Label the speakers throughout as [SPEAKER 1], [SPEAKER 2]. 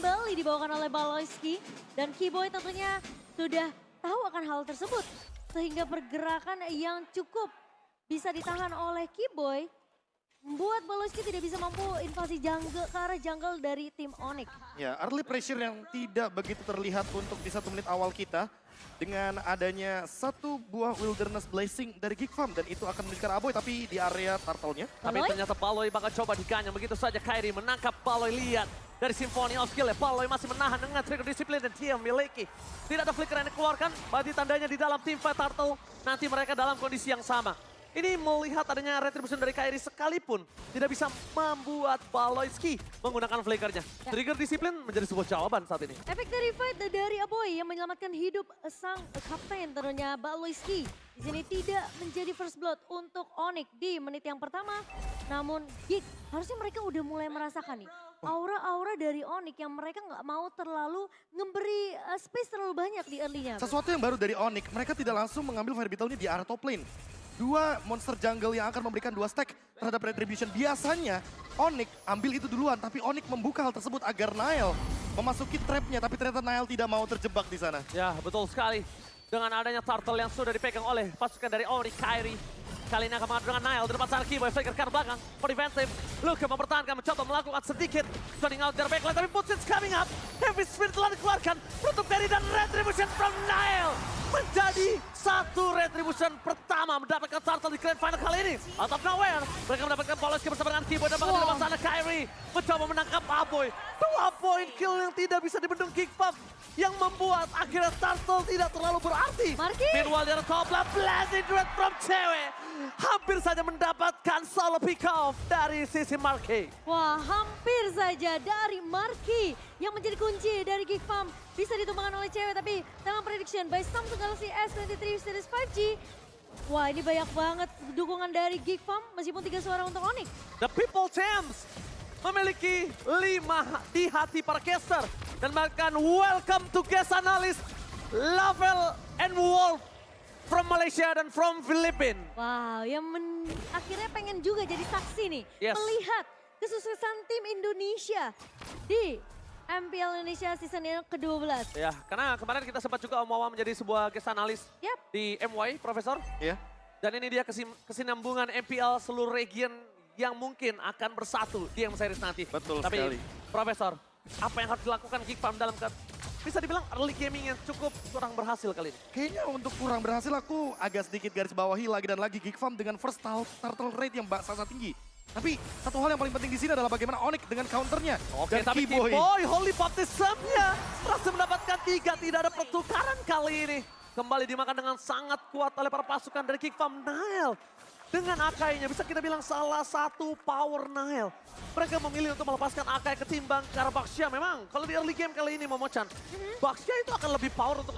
[SPEAKER 1] kembali dibawakan oleh Baloyski. Dan Keyboy tentunya sudah tahu akan hal tersebut. Sehingga pergerakan yang cukup bisa ditahan oleh Keyboy membuat Baloyski tidak bisa mampu invasi jungle ke arah jungle dari tim Onyx.
[SPEAKER 2] Ya, early pressure yang tidak begitu terlihat untuk di 1 menit awal kita. Dengan adanya satu buah Wilderness Blessing dari Geek Farm. Dan itu akan menunjukkan Aboy tapi di area turtle-nya.
[SPEAKER 3] Tapi ternyata Baloy bakal coba diganyang. Begitu saja Kairi menangkap Baloy. Lihat dari Symphony of Skill ya. Baloy masih menahan dengan trigger disiplin dan dia memiliki. Tidak ada flicker yang dikeluarkan. Berarti tandanya di dalam tim fight turtle. Nanti mereka dalam kondisi yang sama. Ini melihat adanya retribution dari Kairi sekalipun tidak bisa membuat Baloyski menggunakan flickernya.
[SPEAKER 1] Ya.
[SPEAKER 3] Trigger disiplin menjadi sebuah jawaban saat ini.
[SPEAKER 1] Efek dari fight dari Aboy yang menyelamatkan hidup sang kapten tentunya Baloyski. Di sini tidak menjadi first blood untuk Onyx di menit yang pertama. Namun Geek harusnya mereka udah mulai merasakan nih. Aura-aura dari Onyx yang mereka nggak mau terlalu memberi space terlalu banyak di early-nya.
[SPEAKER 2] Sesuatu yang baru dari Onyx, mereka tidak langsung mengambil Fire Beetle-nya di arah top lane. Dua monster jungle yang akan memberikan 2 stack terhadap Retribution. Biasanya Onyx ambil itu duluan, tapi Onyx membuka hal tersebut agar Nile memasuki trapnya. Tapi ternyata Nile tidak mau terjebak di sana.
[SPEAKER 3] Ya, betul sekali. Dengan adanya turtle yang sudah dipegang oleh pasukan dari Onyx, Kairi. Kali ini akan mengadu dengan Nile di depan sana Keyboy, flicker ke belakang, for defensive. Luka mempertahankan, mencoba melakukan sedikit. Turning out their backline, tapi Putsits coming up. Heavy Spirit telah dikeluarkan, menutup dari dan Retribution from Nile. Menjadi satu Retribution pertama mendapatkan turtle di Grand Final kali ini. Out of nowhere, mereka mendapatkan Baloyski bersama dengan Keyboy dan bahkan di depan sana Kairi. Mencoba menangkap Aboy. 2 point kill yang tidak bisa dibendung Geek Farm. Yang membuat akhirnya turtle tidak terlalu berarti.
[SPEAKER 1] Marky.
[SPEAKER 3] Meanwhile di top lane, Blazing Dread from Cewek. Hampir saja mendapatkan solo pick off dari sisi Marky.
[SPEAKER 1] Wah, hampir saja dari Marky yang menjadi kunci dari Geek Farm bisa ditumbangkan oleh Cewek, tapi dalam prediction by Samsung Galaxy S23 Series 5G. Wah, ini banyak banget dukungan dari Geek Farm meskipun 3 suara untuk Onyx.
[SPEAKER 3] The People Champs memiliki 5 di hati para caster. Dan bahkan welcome to guest analyst Lavel and Wolf from Malaysia dan from Filipina.
[SPEAKER 1] Wow, yang akhirnya pengen juga jadi saksi nih.
[SPEAKER 3] Yes.
[SPEAKER 1] Melihat kesuksesan tim Indonesia di MPL Indonesia season yang ke-12.
[SPEAKER 3] Ya, karena kemarin kita sempat juga Om Wawa menjadi sebuah guest analyst
[SPEAKER 1] Yap.
[SPEAKER 3] di MY, Profesor.
[SPEAKER 2] Ya.
[SPEAKER 3] Dan ini dia kesinambungan MPL seluruh region yang mungkin akan bersatu di M Series nanti.
[SPEAKER 2] Betul
[SPEAKER 3] Tapi,
[SPEAKER 2] sekali.
[SPEAKER 3] Profesor, apa yang harus dilakukan Geek Farm dalam bisa dibilang early gaming yang cukup kurang berhasil kali ini?
[SPEAKER 2] Kayaknya untuk kurang berhasil aku agak sedikit garis bawahi lagi dan lagi Geek Farm dengan first turtle rate yang sangat tinggi. Tapi satu hal yang paling penting di sini adalah bagaimana Onyx dengan counternya.
[SPEAKER 3] Oke,
[SPEAKER 2] dan
[SPEAKER 3] tapi
[SPEAKER 2] Keyboy.
[SPEAKER 3] Holy Baptism-nya berhasil mendapatkan 3, tidak ada pertukaran kali ini. Kembali dimakan dengan sangat kuat oleh para pasukan dari Geek Farm. Nile dengan Akainya bisa kita bilang salah satu power Nile. Mereka memilih untuk melepaskan Akai ketimbang ke arah Baxia. Memang kalau di early game kali ini Momochan, Baxia itu akan lebih power untuk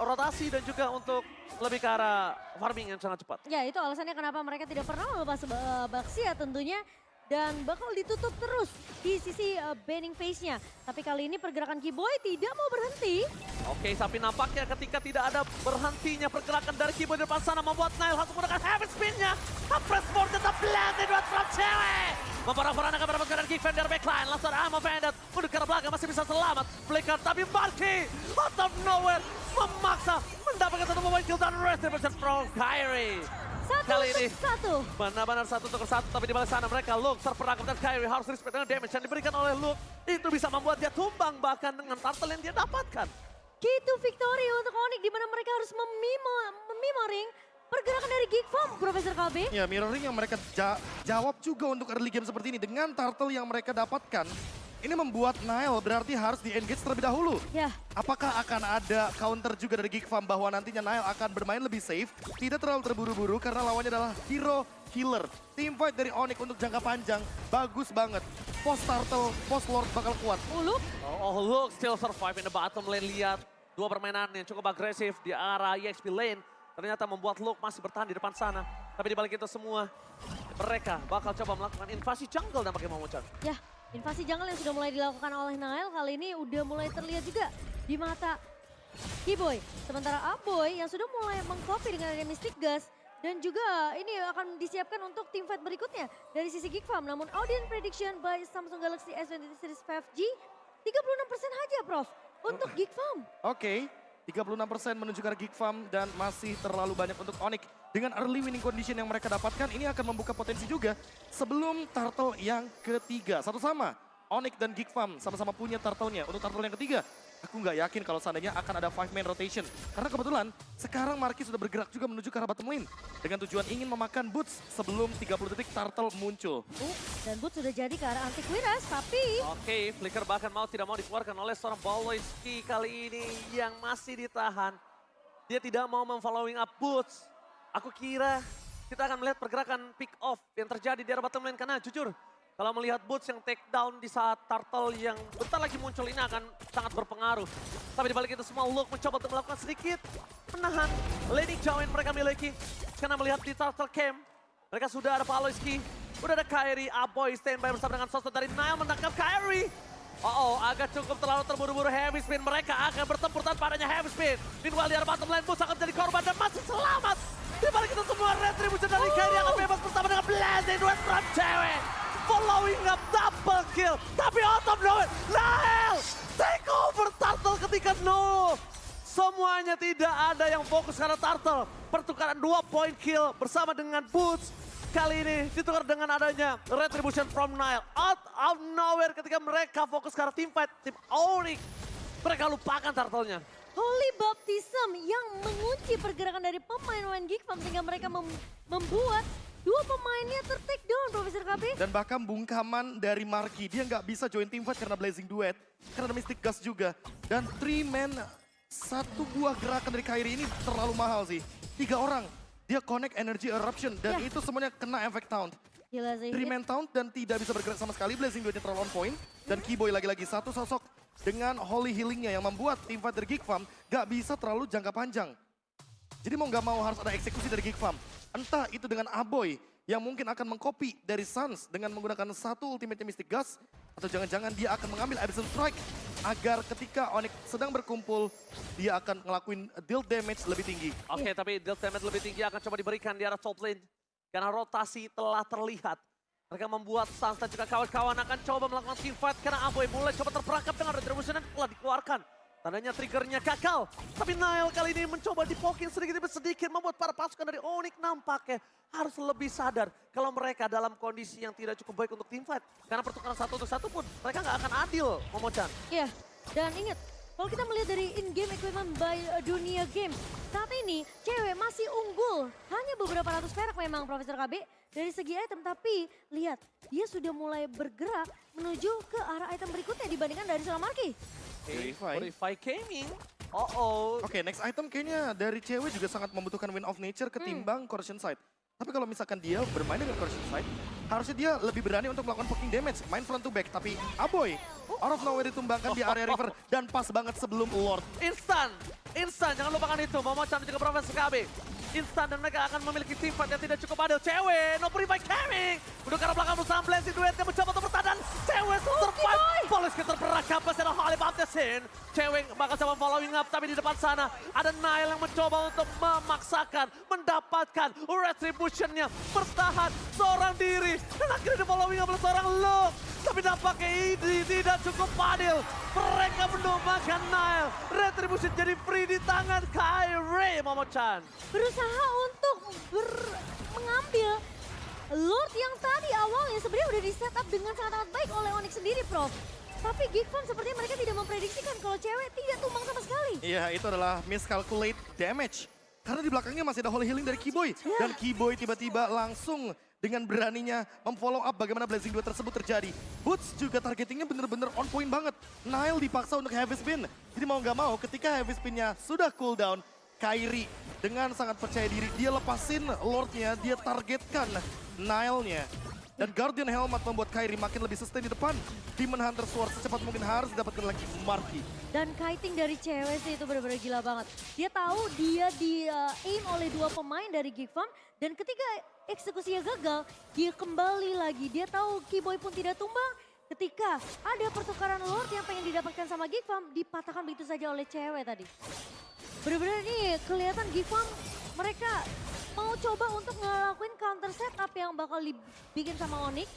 [SPEAKER 3] rotasi dan juga untuk lebih ke arah farming yang sangat cepat.
[SPEAKER 1] Ya, itu alasannya kenapa mereka tidak pernah melepas Baxia tentunya. Dan bakal ditutup terus di sisi banning phase-nya. Tapi kali ini pergerakan Keyboy tidak mau berhenti.
[SPEAKER 3] Oke, tapi nampaknya ketika tidak ada berhentinya pergerakan dari Keyboy di depan sana membuat Nile harus menggunakan heavy spin-nya. Press forward tetap blended buat from Cewek. Memperang-perangkan pada pasukan Geek Farm dari backline. Langsung Amo Bandit mundur ke arah belakang masih bisa selamat. Flicker tapi Marky out of nowhere memaksa mendapatkan satu point kill dan retribution from Kairi. Kali ini
[SPEAKER 1] Satu.
[SPEAKER 3] benar-benar 1-1, tapi di balik sana mereka Luke terperangkap dan Kairi harus respect dengan damage yang diberikan oleh Luke. Itu bisa membuat dia tumbang bahkan dengan turtle yang dia dapatkan.
[SPEAKER 1] Key to victory untuk Onyx di mana mereka harus memimoring pergerakan dari Geek Farm, Profesor Kalbe.
[SPEAKER 2] Ya, mirroring yang mereka jawab juga untuk early game seperti ini. Dengan turtle yang mereka dapatkan, ini membuat Nile berarti harus di-engage terlebih dahulu.
[SPEAKER 1] Ya.
[SPEAKER 2] Apakah akan ada counter juga dari Geek Farm bahwa nantinya Nile akan bermain lebih safe, tidak terlalu terburu-buru karena lawannya adalah hero healer. Team fight dari Onyx untuk jangka panjang, bagus banget. Post turtle, post lord bakal kuat.
[SPEAKER 1] Uluk.
[SPEAKER 3] Oh, Luke still survive in the bottom lane. Lihat dua permainan yang cukup agresif di arah EXP lane. Ternyata membuat Luke masih bertahan di depan sana. Tapi di balik itu semua, mereka bakal coba melakukan invasi jungle dan pakai Momochan.
[SPEAKER 1] Ya, invasi jungle yang sudah mulai dilakukan oleh Nile kali ini udah mulai terlihat juga di mata Keyboy. Sementara Aboy yang sudah mulai mengcopy dengan ada Mystic Gas. Dan juga ini akan disiapkan untuk tim fight berikutnya dari sisi Geek Farm. Namun audience prediction by Samsung Galaxy S23 Series 5G 36% aja Prof untuk Geek Farm.
[SPEAKER 2] Oke, 36% menuju ke arah Geek Farm dan masih terlalu banyak untuk Onyx. Dengan early winning condition yang mereka dapatkan, ini akan membuka potensi juga sebelum turtle yang ketiga. Satu sama, Onyx dan Geek Farm sama-sama punya turtle-nya. Untuk turtle yang ketiga, aku nggak yakin kalau seandainya akan ada 5-man rotation. Karena kebetulan sekarang Marky sudah bergerak juga menuju ke arah bottom lane. Dengan tujuan ingin memakan Boots sebelum 30 detik turtle muncul.
[SPEAKER 1] Dan Boots sudah jadi ke arah Antiquitas, tapi
[SPEAKER 3] Oke, Flicker bahkan mau tidak mau dikeluarkan oleh seorang Baloyski kali ini yang masih ditahan. Dia tidak mau memfollowing up Boots. Aku kira kita akan melihat pergerakan pick off yang terjadi di arah bottom lane karena jujur kalau melihat Boots yang take down di saat turtle yang bentar lagi muncul ini akan sangat berpengaruh. Tapi dibalik itu semua, Luke mencoba untuk melakukan sedikit menahan laning jauh yang mereka miliki. Karena melihat di turtle camp, mereka sudah ada Baloyski, udah ada Kairi, Aboy standby bersama dengan sosok dari Nile menangkap Kairi. Agak cukup terlalu terburu-buru heavy spin. Mereka akan bertempur tanpa adanya heavy spin. Meanwhile di arah bottom lane, Boots akan menjadi korban dan masih selamat. Di balik itu semua, retribution dari Kairi akan bebas bersama dengan blazing duet from cewek. Following up double kill. Tapi out of nowhere, Nael take over turtle ketika semuanya tidak ada yang fokus karena turtle. Pertukaran 2 point kill bersama dengan Boots. Kali ini ditukar dengan adanya retribution from Nile. Out of nowhere ketika mereka fokus karena team fight, tim Onyx. Mereka lupakan turtle-nya.
[SPEAKER 1] Holy Baptism yang mengunci pergerakan dari pemain Geek Farm sehingga mereka membuat dua pemainnya ter-take down, Profesor KB.
[SPEAKER 2] Dan bahkan bungkaman dari Marky, dia nggak bisa join team fight karena Blazing Duet. Karena ada Mystic Gust juga. Dan 3-man, satu buah gerakan dari Kairi ini terlalu mahal sih. 3 orang, dia connect energy eruption dan itu semuanya kena efek taunt.
[SPEAKER 1] Gila sih.
[SPEAKER 2] 3-man taunt dan tidak bisa bergerak sama sekali. Blazing Duetnya terlalu on point. Dan Keyboy lagi-lagi satu sosok dengan Holy Healingnya yang membuat team fight dari Geek Farm nggak bisa terlalu jangka panjang. Jadi mau nggak mau harus ada eksekusi dari Geek Farm. Entah itu dengan Aboy yang mungkin akan mengcopy dari Suns dengan menggunakan satu ultimate Mystic Gust. Atau jangan-jangan dia akan mengambil Abyssal Strike. Agar ketika Onyx sedang berkumpul, dia akan ngelakuin deal damage lebih tinggi.
[SPEAKER 3] Oke, tapi deal damage lebih tinggi akan coba diberikan di arah top lane. Karena rotasi telah terlihat. Mereka membuat Suns dan juga kawan-kawan akan coba melakukan team fight. Karena Aboy mulai coba terperangkap dengan retribution yang telah dikeluarkan. Tandanya triggernya gagal. Tapi Nile kali ini mencoba dipoking sedikit demi sedikit. Membuat para pasukan dari Onyx nampaknya harus lebih sadar. Kalau mereka dalam kondisi yang tidak cukup baik untuk team fight. Karena pertukaran 1 untuk 1 pun mereka nggak akan adil, Momochan.
[SPEAKER 1] Iya, dan ingat, kalau kita melihat dari in-game equipment by Dunia Games, saat ini cewek masih unggul. Hanya beberapa ratus perak memang Profesor KB dari segi item. Tapi lihat, dia sudah mulai bergerak menuju ke arah item berikutnya dibandingkan dari seorang Marky.
[SPEAKER 3] Purify Gaming.
[SPEAKER 2] Oke, next item kayaknya dari cewek juga sangat membutuhkan Wind of Nature ketimbang Corruption Side. Tapi kalau misalkan dia bermain dengan Corruption Side, harusnya dia lebih berani untuk melakukan poking damage, main front to back. Tapi Aboy, out of nowhere ditumbangkan di area river dan pas banget sebelum Lord.
[SPEAKER 3] Instan, jangan lupakan itu. Momochan dan juga Profesor KB. Instan dan mereka akan memiliki team fight yang tidak cukup adil. Cewek, no Purify Gaming. Udah ke arah belakang bersama Blazing Duet yang mencoba untuk bertahan. Cewek survive. Polisi terperangkap bersama Holy Baptism. Cewek bakal coba following up, tapi di depan sana ada Nile yang mencoba untuk memaksakan, mendapatkan retributionnya. Bertahan seorang diri. Dan akhirnya di following up oleh seorang Luke. Tapi nampaknya ini tidak cukup adil. Mereka mendomakan Nile. Retribution jadi free di tangan Kairi, Momochan.
[SPEAKER 1] Berusaha untuk mengambil Lord yang tadi awalnya sebenarnya udah di setup dengan sangat-sangat baik oleh Onyx sendiri, Prof. Tapi Geek Farm sepertinya mereka tidak memprediksikan kalau cewek tidak tumbang sama sekali.
[SPEAKER 2] Iya, itu adalah miscalculate damage. Karena di belakangnya masih ada Holy Healing dari Keyboy. Dan Keyboy tiba-tiba langsung dengan beraninya memfollow up bagaimana Blazing Duet tersebut terjadi. Boots juga targetingnya bener-bener on point banget. Nile dipaksa untuk heavy spin. Jadi mau nggak mau ketika heavy spinnya sudah cooldown, Kairi dengan sangat percaya diri, dia lepasin Lordnya, dia targetkan Nile-nya. Dan Guardian Helmet membuat Kairi makin lebih sustain di depan. Demon Hunter Sword secepat mungkin harus didapatkan lagi Marky.
[SPEAKER 1] Dan kiting dari cewek sih itu benar-benar gila banget. Dia tahu dia di-aim oleh dua pemain dari Geek Farm. Dan ketika eksekusinya gagal, dia kembali lagi. Dia tahu Keyboy pun tidak tumbang. Ketika ada pertukaran Lord yang pengen didapatkan sama Geek Farm, dipatahkan begitu saja oleh cewek tadi. Benar-benar nih kelihatan Geek Farm mereka mau coba untuk ngelakuin counter setup yang bakal dibikin sama Onyx.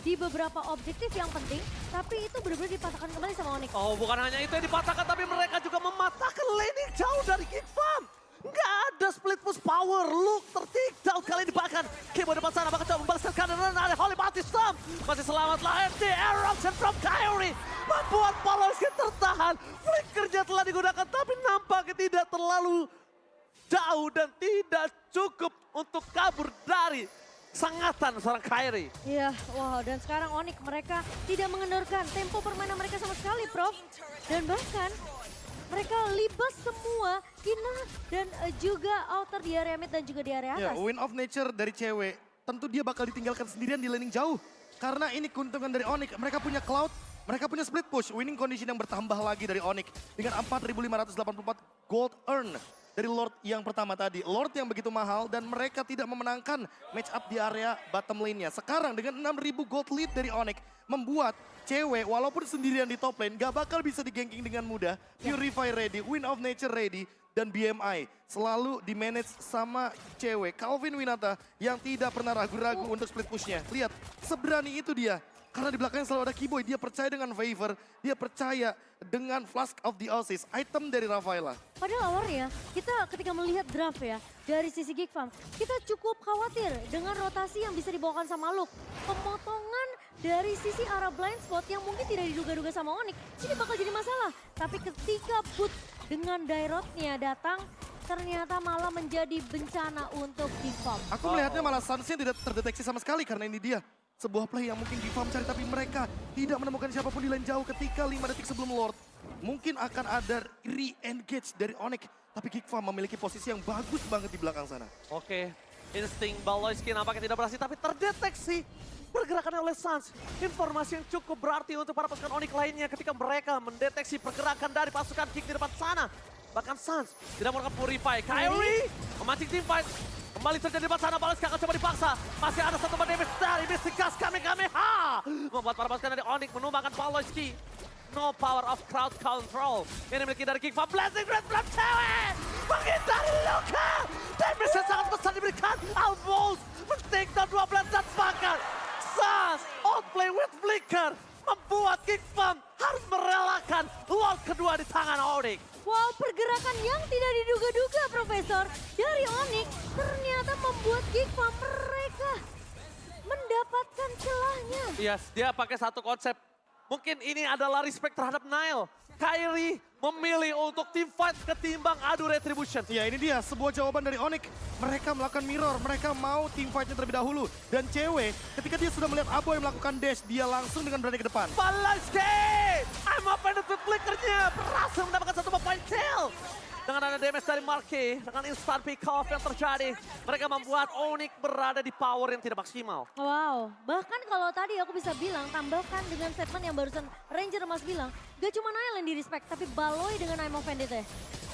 [SPEAKER 1] di beberapa objektif yang penting, tapi itu benar-benar dipatahkan kembali sama Onyx.
[SPEAKER 3] Oh, bukan hanya itu yang dipatahkan, tapi mereka juga mematahkan laning jauh dari Geek Farm. Nggak ada split push power. Luke tertikdal kali ini bahkan. Kimo depan sana bakal coba membalaskan kanan dan ada Holy Batistam. Masih selamat lah FD Eruption from Kyrie. Membuat Poloski tertahan. Flickernya telah digunakan tapi nampaknya tidak terlalu jauh dan tidak cukup untuk kabur dari sengatan seorang Kyrie.
[SPEAKER 1] Iya, wow, dan sekarang Onyx mereka tidak mengendorkan tempo permainan mereka sama sekali, Prof. Dan bahkan mereka libas semua Kina dan juga outer di area mid dan juga di area
[SPEAKER 2] Ya,
[SPEAKER 1] atas.
[SPEAKER 2] win of nature dari cewek, tentu dia bakal ditinggalkan sendirian di laning jauh. Karena ini keuntungan dari Onyx, mereka punya Cloud, mereka punya split push, winning condition yang bertambah lagi dari Onyx. Dengan 4.584 gold earn dari Lord yang pertama tadi. Lord yang begitu mahal dan mereka tidak memenangkan match up di area bottom lane-nya. Sekarang dengan 6.000 gold lead dari Onyx, membuat cewek walaupun sendirian di top lane gak bakal bisa digengking dengan mudah. Purify ready, win of nature ready, dan BMI selalu di-manage sama cewek. Calvin Winata yang tidak pernah ragu-ragu untuk split push-nya. Lihat, seberani itu dia. Karena di belakangnya selalu ada Keyboy, dia percaya dengan Favor, dia percaya dengan Flask of the Oasis, item dari Rafaela.
[SPEAKER 1] Padahal awalnya kita ketika melihat draft ya dari sisi Geek Farm, kita cukup khawatir dengan rotasi yang bisa dibawakan sama Luke. Pemotongan dari sisi arah blind spot yang mungkin tidak diduga-duga sama Onyx, ini bakal jadi masalah. Tapi ketika Boot dengan Dairotnya datang, ternyata malah menjadi bencana untuk Geek Farm.
[SPEAKER 2] Aku melihatnya malah Sunsnya tidak terdeteksi sama sekali karena ini dia. Sebuah play yang mungkin Geek Farm cari tapi mereka tidak menemukan siapapun di lane jauh ketika 5 detik sebelum Lord. Mungkin akan ada re-engage dari Onyx. Tapi Geek Farm memiliki posisi yang bagus banget di belakang sana.
[SPEAKER 3] Oke, insting Baloyski nampaknya tidak berhasil tapi terdeteksi pergerakannya oleh Suns. Informasi yang cukup berarti untuk para pasukan Onyx lainnya ketika mereka mendeteksi pergerakan dari pasukan Geek di depan sana. Bahkan Suns tidak melakukan Purify. Kyrie memancing team fight. Kembali terjadi di depan sana, Baloyski akan coba dipaksa. Masih ada satu damage dari Mystikas Kamehameha. Membuat para pasukan dari Onyx menumbangkan Baloyski. No power of crowd control. Ini memiliki dari Geek Farm. Blazing Red Blood cewek. Menghindari Luka. Damage yang sangat besar diberikan. Almost men-take down 12 dan bahkan Suns outplay with Flicker. Membuat Geek Farm harus merelakan Lord kedua di tangan Onyx.
[SPEAKER 1] Wow, pergerakan yang tidak diduga-duga, Profesor, dari Onyx ternyata membuat Geek Farm mereka mendapatkan celahnya.
[SPEAKER 3] Yes, dia pakai satu konsep. Mungkin ini adalah respect terhadap Nile. Kyrie memilih untuk team fight ketimbang adu retribution.
[SPEAKER 2] Ya ini dia sebuah jawaban dari Onyx. Mereka melakukan mirror, mereka mau team fight-nya terlebih dahulu. Dan cewek ketika dia sudah melihat Aboy melakukan dash, dia langsung dengan berani ke depan.
[SPEAKER 3] Baloyski! I'm open with flickernya. Berhasil mendapatkan satu point kill. Dengan ada damage dari Marquez, dengan instant pick off yang terjadi. Mereka membuat Onyx berada di power yang tidak maksimal.
[SPEAKER 1] Wow, bahkan kalau tadi aku bisa bilang, tambahkan dengan statement yang barusan Ranger Mas bilang, gak cuma Nile yang di-respect, tapi Baloy dengan I'm offended ya.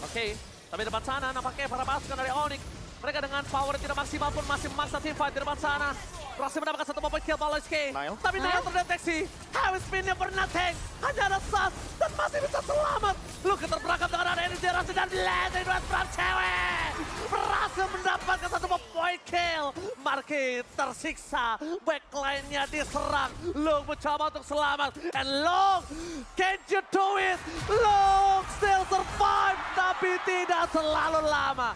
[SPEAKER 3] Oke, tapi depan sana nampaknya para pasukan dari Onyx. Mereka dengan power yang tidak maksimal pun masih memaksa team fight di depan sana. Berhasil mendapatkan satu point kill Baloyski.
[SPEAKER 2] Nile.
[SPEAKER 3] Tapi Nile terdeteksi. Heavy spin-nya for nothing. Hanya ada Suns dan masih bisa selamat. Luka terperangkap dengan ada energy rasa dan blazing red from cewek. Berhasil mendapatkan satu point kill. Marquez tersiksa. Backline-nya diserang. Luke mencoba untuk selamat. And Luke, can't you do it? Luke still survive. Tapi tidak selalu lama.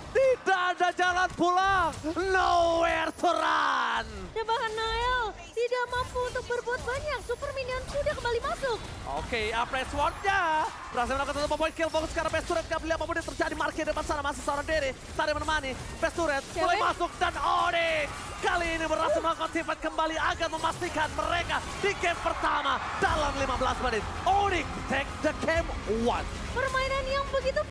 [SPEAKER 3] Tidak ada jalan pulang. Nowhere to run.
[SPEAKER 1] Dan bahkan Nile tidak mampu untuk berbuat banyak. Super Minion sudah kembali masuk.
[SPEAKER 3] Oke, Apres Sword-nya berhasil mendapatkan satu point kill. Fokus ke arah Pesturet. Gak beli apapun yang terjadi. Marquez depan sana masih seorang diri. Tadi menemani Pesturet. Mulai masuk dan Onyx kali ini berhasil melakukan team fight kembali agar memastikan mereka di game pertama dalam 15 menit. Onyx take the game 1.
[SPEAKER 1] Permainan yang begitu